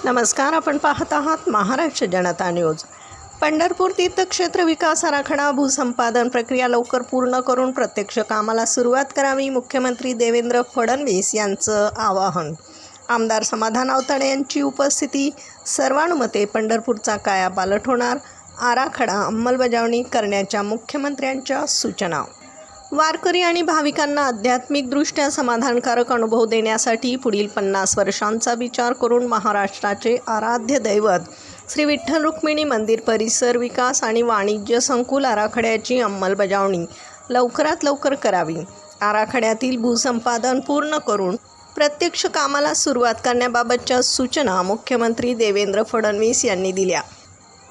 नमस्कार, आपण पाहत आहात महाराष्ट्र जनता न्यूज। पंढरपूर तीर्थक्षेत्र विकास आराखडा भूसंपादन प्रक्रिया लवकर पूर्ण करून प्रत्यक्ष कामाला सुरुवात करावी, मुख्यमंत्री देवेंद्र फडणवीस यांचं आवाहन। आमदार समाधान आवताडे यांची उपस्थिती। सर्वानुमते पंढरपूरचा कायापालट होणार, आराखडा अंमलबजावणी करण्याच्या मुख्यमंत्र्यांच्या सूचना। वारकरी आणि भाविकांना आध्यात्मिकदृष्ट्या समाधानकारक अनुभव देण्यासाठी पुढील 50 वर्षांचा विचार करून महाराष्ट्राचे आराध्य दैवत श्री विठ्ठल रुक्मिणी मंदिर परिसर विकास आणि वाणिज्य संकुल आराखड्याची अंमलबजावणी लवकरात लवकर करावी। आराखड्यातील भूसंपादन पूर्ण करून प्रत्यक्ष कामाला सुरुवात करण्याबाबतच्या सूचना मुख्यमंत्री देवेंद्र फडणवीस यांनी दिल्या।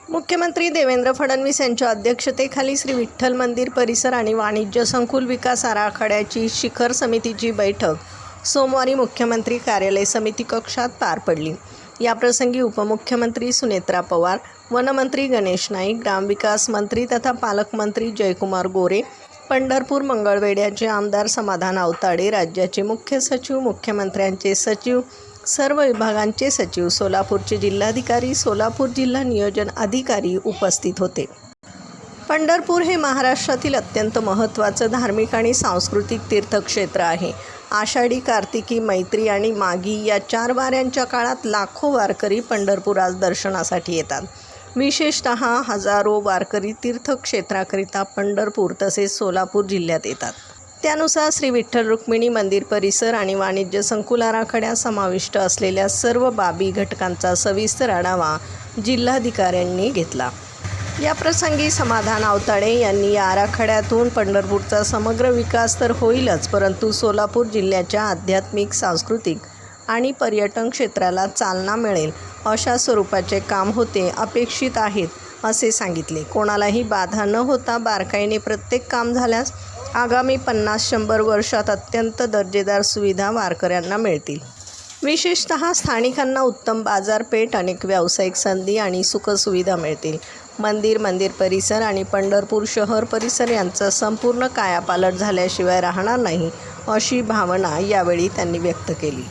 मुख्यमंत्री देवेंद्र फडणवीस यांच्या अध्यक्षतेखाली श्री विठ्ठल मंदिर परिसर आणि वाणिज्य संकुल विकास आराखड्याची शिखर समितीची बैठक सोमवारी मुख्यमंत्री कार्यालय समिती कक्षात पार पडली। याप्रसंगी उपमुख्यमंत्री सुनेत्रा पवार, वनमंत्री गणेश नाईक, ग्रामविकास मंत्री तथा पालकमंत्री जयकुमार गोरे, पंढरपूर मंगळवेढ्याचे आमदार समाधान आवताडे, राज्याचे मुख्य सचिव, मुख्यमंत्र्यांचे सचिव, सर्व विभागांचे सचिव, सोलापूरचे जिल्हाधिकारी, सोलापूर जिल्हा नियोजन अधिकारी उपस्थित होते। पंढरपूर हे महाराष्ट्रातील अत्यंत महत्त्वाचं धार्मिक आणि सांस्कृतिक तीर्थक्षेत्र आहे। आषाढी, कार्तिकी, मैत्री आणि माघी या 4 वाऱ्यांच्या काळात लाखो वारकरी पंढरपुरात दर्शनासाठी येतात। विशेषतः हजारो वारकरी तीर्थक्षेत्राकरिता पंढरपूर तसेच सोलापूर जिल्ह्यात येतात। त्यानुसार श्री विठ्ठल रुक्मिणी मंदिर परिसर आणि वाणिज्य संकुल आराखड्यात समाविष्ट असलेल्या सर्व बाबी घटकांचा सविस्तर आढावा जिल्हाधिकाऱ्यांनी घेतला। याप्रसंगी समाधान आवताडे यांनी या आराखड्यातून पंढरपूरचा समग्र विकास तर होईलच, परंतु सोलापूर जिल्ह्याच्या आध्यात्मिक, सांस्कृतिक आणि पर्यटन क्षेत्राला चालना मिळेल अशा स्वरूपाचे काम होते अपेक्षित आहेत असे सांगितले। कोणालाही बाधा न होता बारकाईने प्रत्येक काम झाल्यास आगामी 50-100 वर्षात अत्यंत दर्जेदार सुविधा वारकऱ्यांना मिळतील। विशेषतः स्थानिकांना उत्तम बाजारपेठ, अनेक व्यावसायिक संधी आणि सुखसुविधा मिळतील। मंदिर परिसर आणि पंढरपूर शहर परिसर यांचा संपूर्ण कायापालट झाल्याशिवाय राहणार नाही अशी भावना यावेळी त्यांनी व्यक्त केली।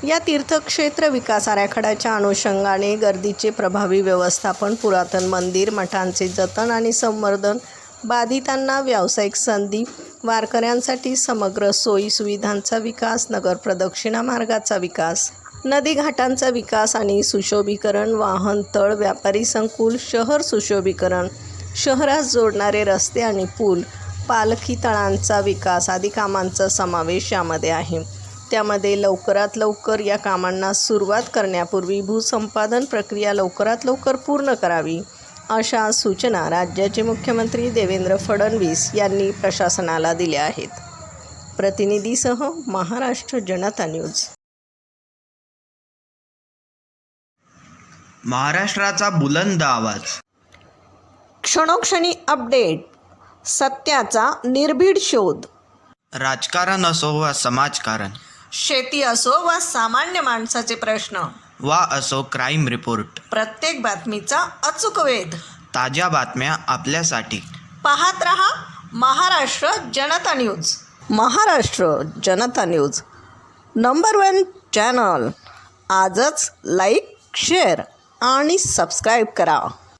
या तीर्थक्षेत्र विकास आराखड्याच्या अनुषंगाने गर्दीचे प्रभावी व्यवस्थापन, पुरातन मंदिर मठांचे जतन आणि संवर्धन, बाधितांना व्यावसायिक संधी, वारकऱ्यांसाठी समग्र सोयी सुविधांचा विकास, नगर प्रदक्षिणा मार्गाचा विकास, नदी घाटांचा विकास आणि सुशोभीकरण, वाहन तळ, व्यापारी संकुल, शहर सुशोभीकरण, शहरास जोडणारे रस्ते आणि पूल, पालखी तळांचा विकास आदी कामांचा समावेश यामध्ये आहे। त्यामध्ये लवकरात लवकर या कामांना सुरुवात करण्यापूर्वी भूसंपादन प्रक्रिया लवकरात लवकर पूर्ण करावी अशा सूचना राज्याचे मुख्यमंत्री देवेंद्र फडणवीस यांनी प्रशासनाला दिल्या आहेत। प्रतिनिधीसह महाराष्ट्र जनता न्यूज। महाराष्ट्राचा बुलंद आवाज, क्षणोक्षणी अपडेट, सत्याचा निर्भीड शोध। राजकारण असो वा समाजकारण, शेती असो वा सामान्य माणसाचे प्रश्न, वा असो क्राईम रिपोर्ट, प्रत्येक बातमीचा अचूक वेध, ताज्या बातम्या आपल्यासाठी। पाहत रहा महाराष्ट्र जनता न्यूज। महाराष्ट्र जनता न्यूज नंबर 1 चॅनल। आजच लाईक, शेअर आणि सबस्क्राईब करा।